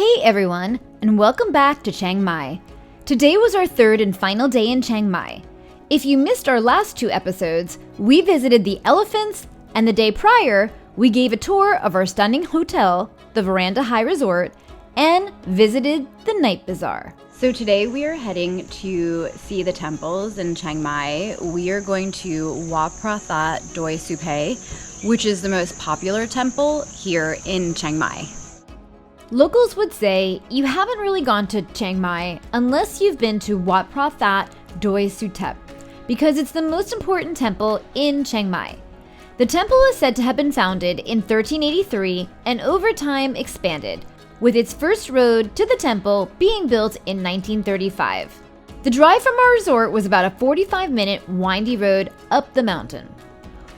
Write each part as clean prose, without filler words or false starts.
Hey everyone, and welcome back to Chiang Mai. Today was our third and final day in Chiang Mai. If you missed our last two episodes, we visited the elephants, and the day prior, we gave a tour of our stunning hotel, the Veranda High Resort, and visited the night bazaar. So today we are heading to see the temples in Chiang Mai. We are going to Wat Phantao Doi Suthep, which is the most popular temple here in Chiang Mai. Locals would say you haven't really gone to Chiang Mai unless you've been to Wat Phantao Doi Suthep, because it's the most important temple in Chiang Mai. The temple is said to have been founded in 1383 and over time expanded, with its first road to the temple being built in 1935. The drive from our resort was about a 45-minute windy road up the mountain.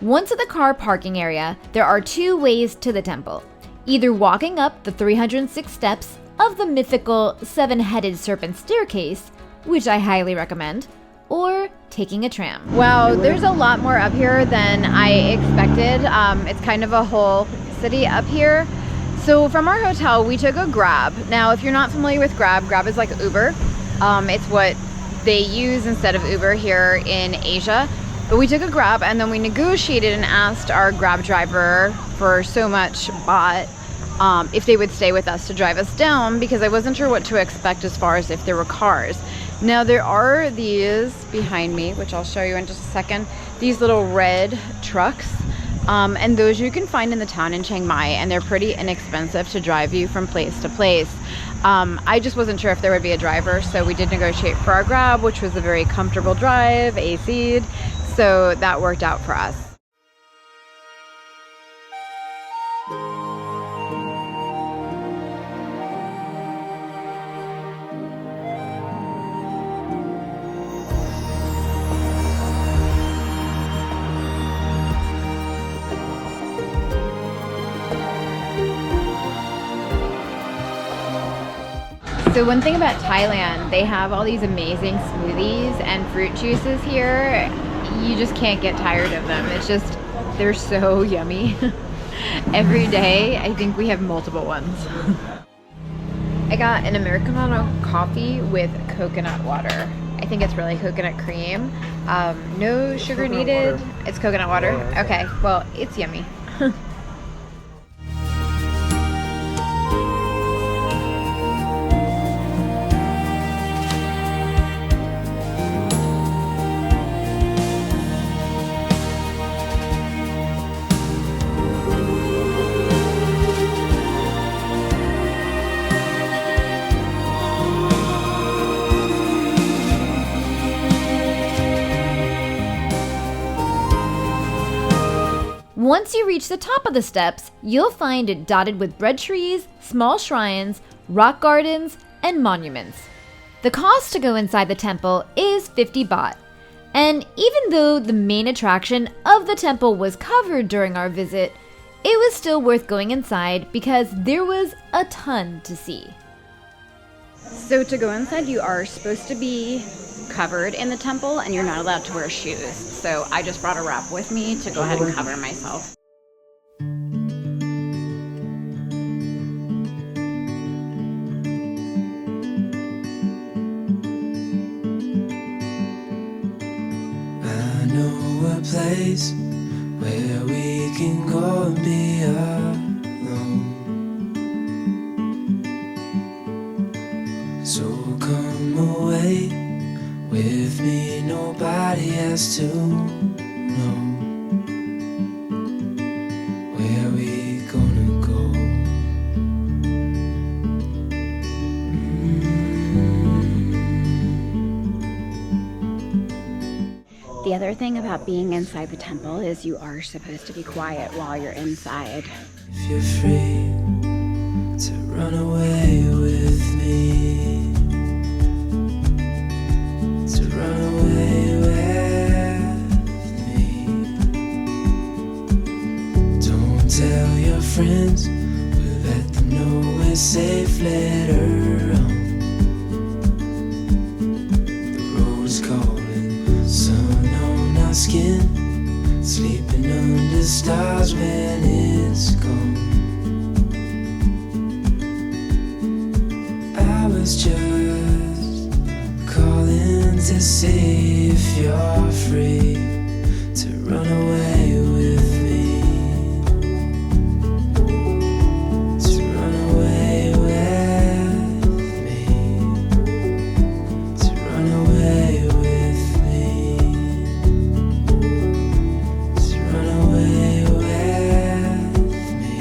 Once at the car parking area, there are two ways to the temple. Either walking up the 306 steps of the mythical seven-headed serpent staircase, which I highly recommend, or taking a tram. Wow, there's a lot more up here than I expected. It's kind of a whole city up here. So from our hotel, we took a Grab. Now, if you're not familiar with Grab, Grab is like Uber. It's what they use instead of Uber here in Asia. But we took a Grab and then we negotiated and asked our Grab driver for so much baht if they would stay with us to drive us down, because I wasn't sure what to expect as far as if there were cars. Now there are these behind me, which I'll show you in just a second, these little red trucks, and those you can find in the town in Chiang Mai, and they're pretty inexpensive to drive you from place to place. I just wasn't sure if there would be a driver, so we did negotiate for our Grab, which was a very comfortable drive, AC'd, so that worked out for us. So one thing about Thailand, they have all these amazing smoothies and fruit juices here. You just can't get tired of them. It's just, they're so yummy. Every day, I think we have multiple ones. I got an Americano coffee with coconut water. I think it's really coconut cream. No sugar needed. It's coconut water. Okay, well, it's yummy. Once you reach the top of the steps, you'll find it dotted with bread trees, small shrines, rock gardens, and monuments. The cost to go inside the temple is 50 baht. And even though the main attraction of the temple was covered during our visit, it was still worth going inside because there was a ton to see. So to go inside, you are supposed to be covered in the temple and you're not allowed to wear shoes. So I just brought a wrap with me to go ahead and cover myself. I know a place where we can go and be alone. So come away with me, nobody has to know where we gonna go. The other thing about being inside the temple is you are supposed to be quiet while you're inside. If you're free to run away with me, to run away with me. Don't tell your friends, we'll let them know we're safe later on. The road's calling, sun on our skin, sleeping under stars when it's gone. was just calling to see if you're free to run away with me. To run away with me. To run away with me. To run away with me.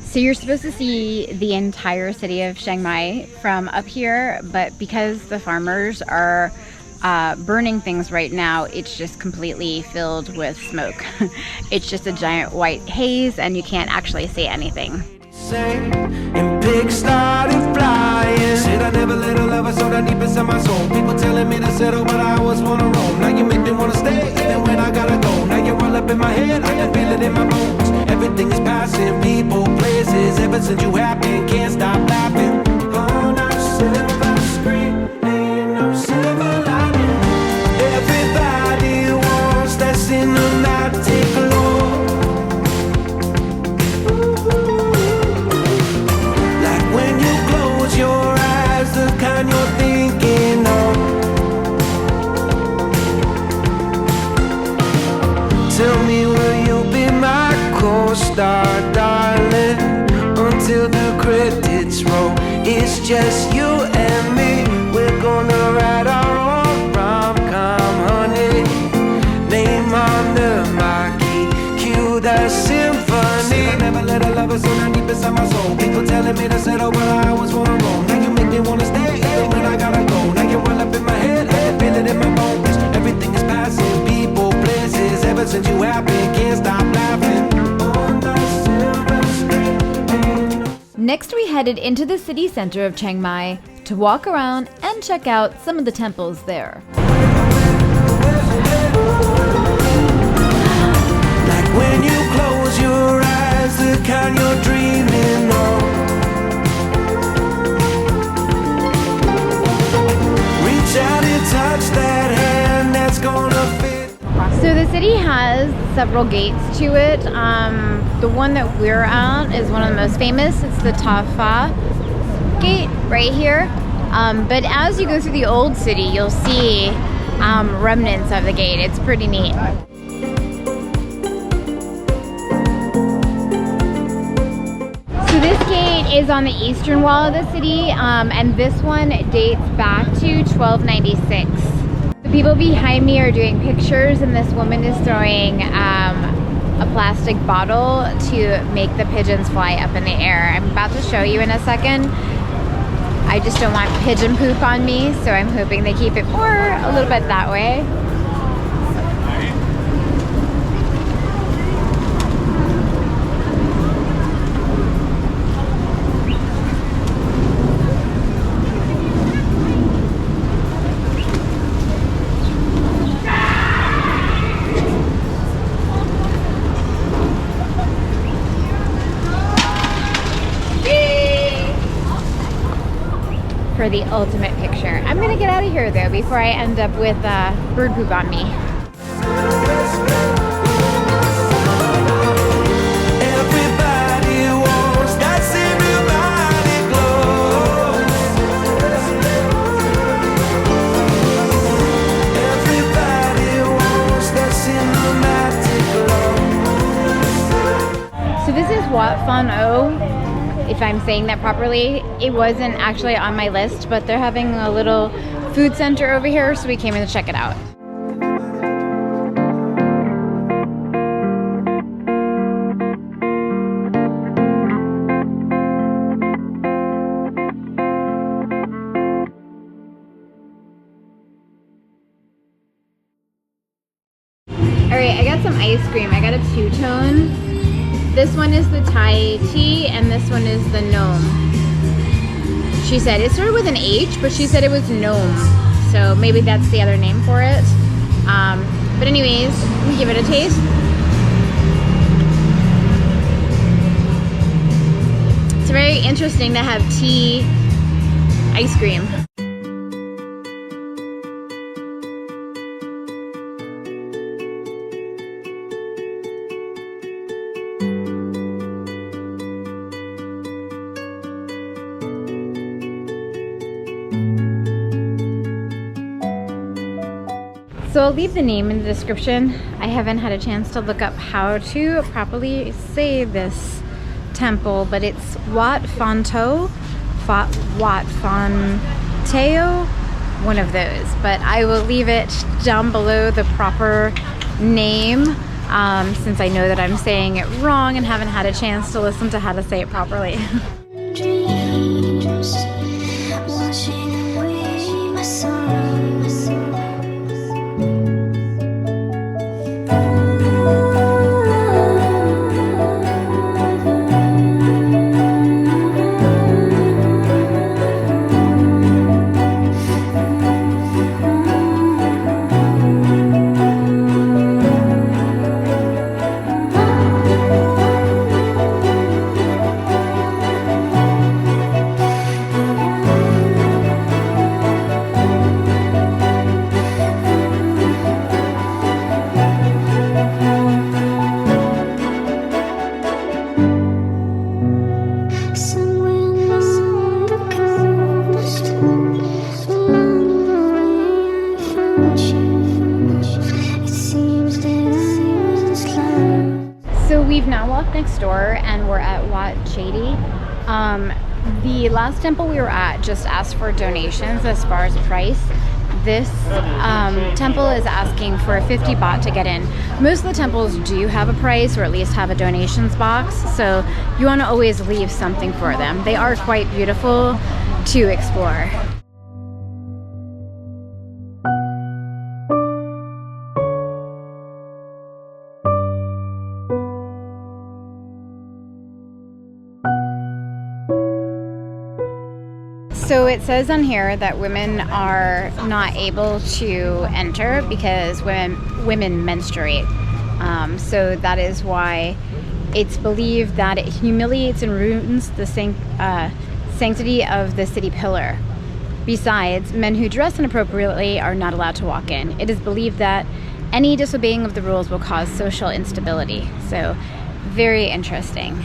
So you're supposed to see the entire city of Chiang Mai from up here, but because the farmers are burning things right now, it's just completely filled with smoke. It's just a giant white haze and you can't actually see anything. And pigs started flying. Said I never let a lover so that deep inside my soul. People telling me to settle, but I always wanna roam. Now you make me wanna stay, even when I gotta go. Now you're all up in my head, I can feel it in my bones. Everything is passing, people, places. Ever since you happened, can't stop laughing. Oh, no silver screen, ain't no silver lining. Everybody wants that cinematic glow. Like when you close your eyes, the kind you're thinking of. Tell me, will you be my co-star, darling, until the credits roll? It's just you and me. We're gonna write our own rom-com, honey. Name on the marquee, cue the symphony. I never let a lover so that deep inside my soul. People telling me to settle, but I always wanna roam. Now you make me wanna stay, even when I gotta go. Now you're all up in my head, I can feel it in my bones. Everything is passing, people, places. Ever since you happened, can't stop laughing. On the silver screen. Next, we headed into the city center of Chiang Mai to walk around and check out some of the temples there. Like when you close your eyes, the kind you're dreaming of. Reach out and touch that hand that's gonna fit. So the city has several gates to it. The one that we're at is one of the most famous. It's the Phra gate right here. But as you go through the old city, you'll see remnants of the gate. It's pretty neat. So this gate is on the eastern wall of the city, and this one dates back to 1296. The people behind me are doing pictures, and this woman is throwing a plastic bottle to make the pigeons fly up in the air. I'm about to show you in a second. I just don't want pigeon poop on me, so I'm hoping they keep it more a little bit that way. For the ultimate picture. I'm gonna get out of here though before I end up with bird poop on me. Everybody wants that cinematic glow. Everybody wants Wat Phan On, if I'm saying that properly. It wasn't actually on my list, but they're having a little food center over here, so we came in to check it out. Alright, I got some ice cream. I got a two-tone. This one is the Thai tea, and this one is the gnome. She said it started with an H, but she said it was gnome. So maybe that's the other name for it. But anyways, we give it a taste. It's very interesting to have tea ice cream. So I'll leave the name in the description. I haven't had a chance to look up how to properly say this temple, but it's Wat Phantao, Wat Phantao, one of those. But I will leave it down below the proper name, since I know that I'm saying it wrong and haven't had a chance to listen to how to say it properly. Dreams, washing away my sorrows. We've now walked next door and we're at Wat Chedi. The last temple we were at just asked for donations as far as price. This temple is asking for 50 baht to get in. Most of the temples do have a price, or at least have a donations box, so you want to always leave something for them. They are quite beautiful to explore. So it says on here that women are not able to enter because women menstruate. So that is why it's believed that it humiliates and ruins the sanctity of the city pillar. Besides, men who dress inappropriately are not allowed to walk in. It is believed that any disobeying of the rules will cause social instability. So very interesting.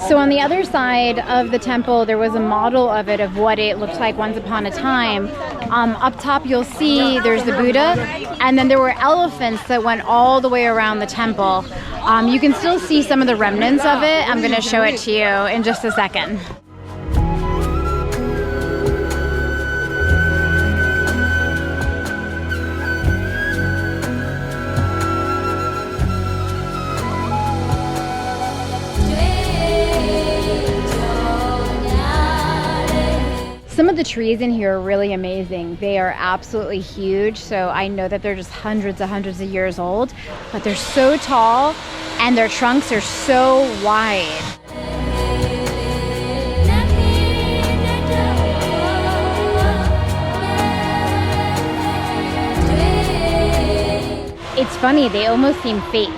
So on the other side of the temple, there was a model of it, of what it looked like once upon a time. Up top, you'll see there's the Buddha, and then there were elephants that went all the way around the temple. You can still see some of the remnants of it. I'm going to show it to you in just a second. Some of the trees in here are really amazing. They are absolutely huge, so I know that they're just hundreds of years old, but they're so tall and their trunks are so wide. It's funny, they almost seem fake.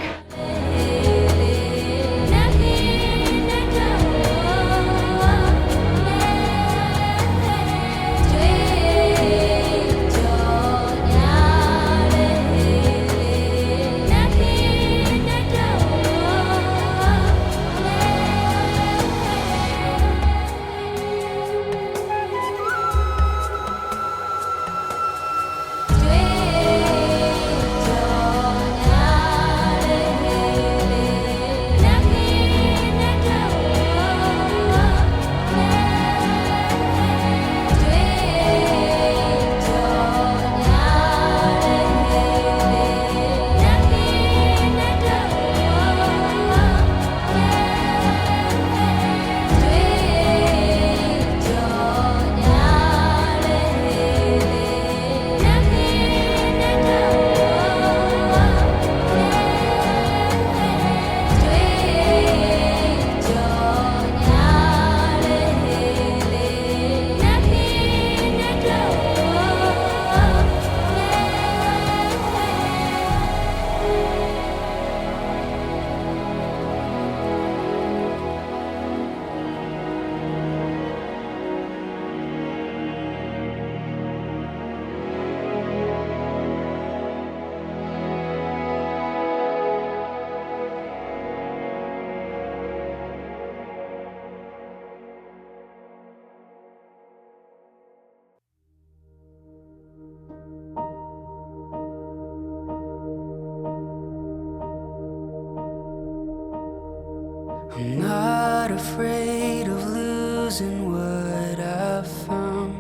I'm not afraid of losing what I've found.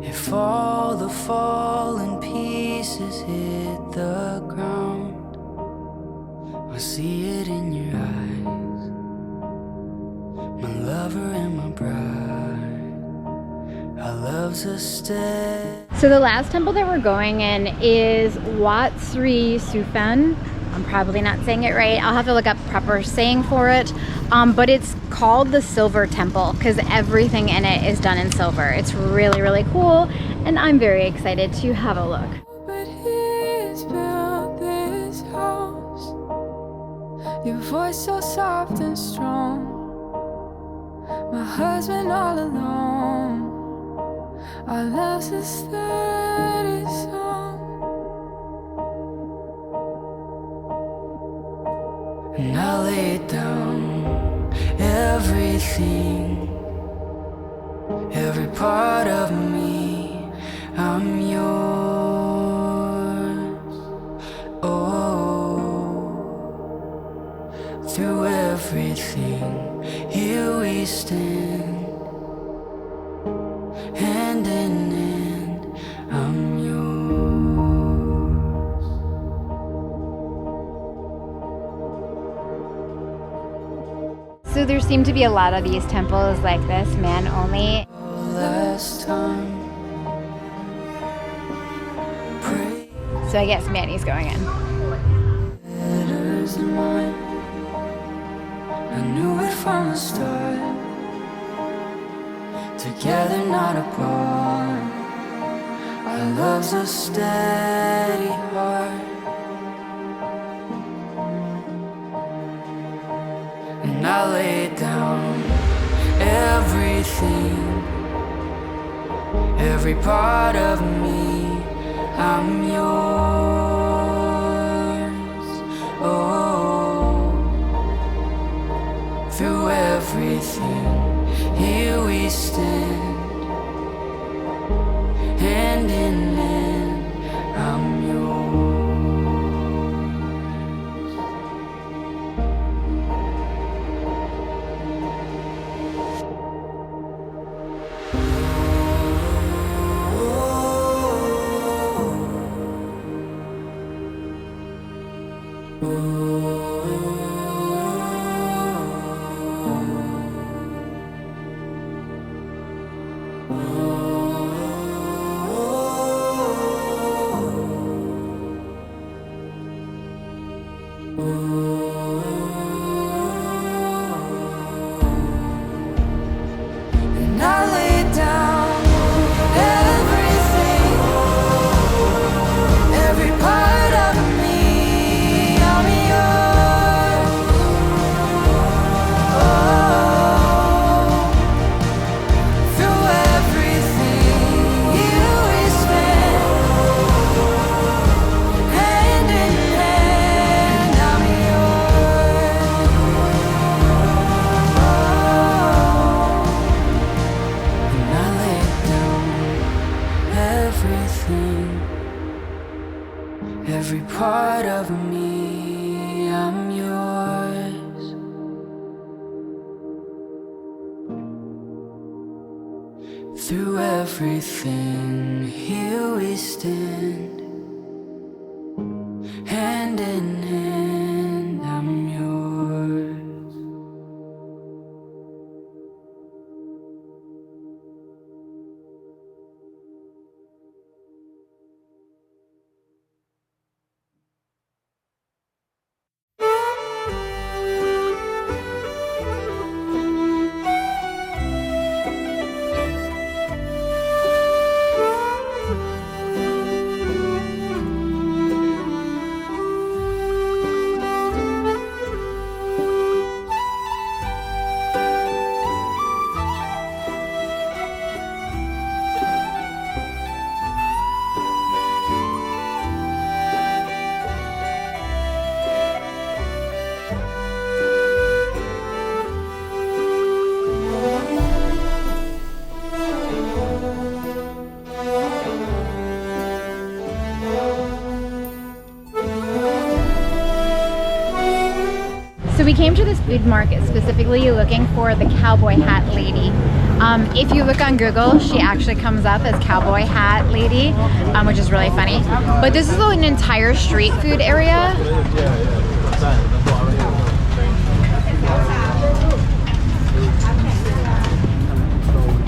If all the fallen pieces hit the ground, I see it in your eyes, my lover and my bride. Our love's a step. So the last temple that we're going in is Wat Sri Suphan. I'm probably not saying it right. I'll have to look up proper saying for it. But it's called the Silver Temple because everything in it is done in silver. It's really, really cool. And I'm very excited to have a look. But he's built this house, your voice so soft and strong. My husband all alone, our love's a steady song. And I lay down everything, every part of me, I'm yours. Oh, through everything, here we stand, hand in hand, I'm yours. So there seem to be a lot of these temples like this, man only. Last time, pray So I guess Manny's going in. letters in mine. I knew it from the start. Together, not apart. Our love's a steady heart. And I lay down everything, every part of me, I'm yours. Oh, through everything, here we stand, hand in hand, I'm yours. everything, every part of me, I'm yours. Through everything, here we stand, hand in hand, I'm yours. So we came to this food market specifically looking for the cowboy hat lady. If you look on Google, she actually comes up as cowboy hat lady, which is really funny. But this is an entire street food area.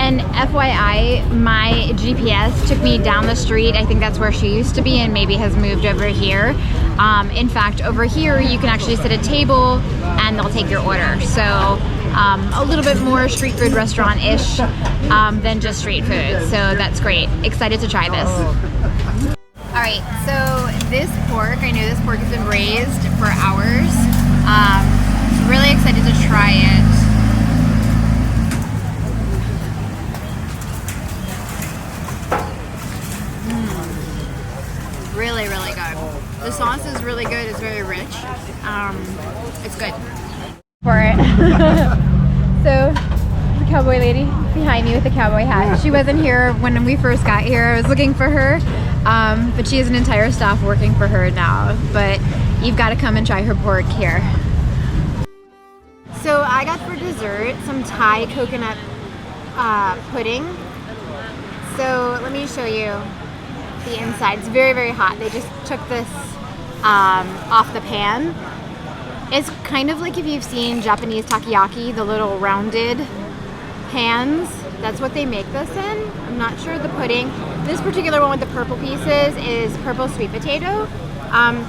And FYI, my GPS took me down the street. I think that's where she used to be and maybe has moved over here. In fact, over here you can actually sit at a table and they'll take your order. So a little bit more street food restaurant-ish than just street food. So that's great. Excited to try this. All right, so this pork, I know this pork has been braised for hours. Really excited to try it. Really, really good. The sauce is really good. It's very rich. It's good. For it. So, the cowboy lady behind me with the cowboy hat. She wasn't here when we first got here. I was looking for her, but she has an entire staff working for her now. But you've got to come and try her pork here. So I got for dessert some Thai coconut pudding. So let me show you the inside. It's very, very hot. They just took this off the pan. It's kind of like if you've seen Japanese takoyaki, the little rounded pans. That's what they make this in. I'm not sure the pudding. This particular one with the purple pieces is purple sweet potato. I'm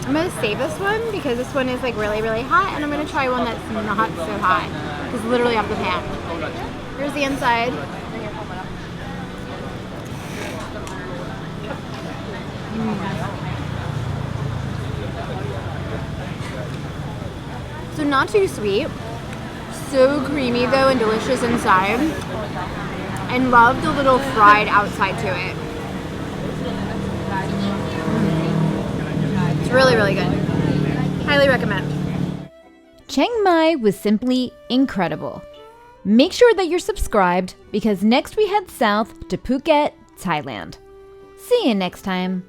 gonna save this one because this one is like really, really hot, and I'm gonna try one that's not so hot. It's literally off the pan. Here's the inside. So not too sweet, so creamy though and delicious inside, and love the little fried outside to it. It's really, really good. Highly recommend. Chiang Mai was simply incredible. Make sure that you're subscribed because next we head south to Phuket, Thailand. See you next time.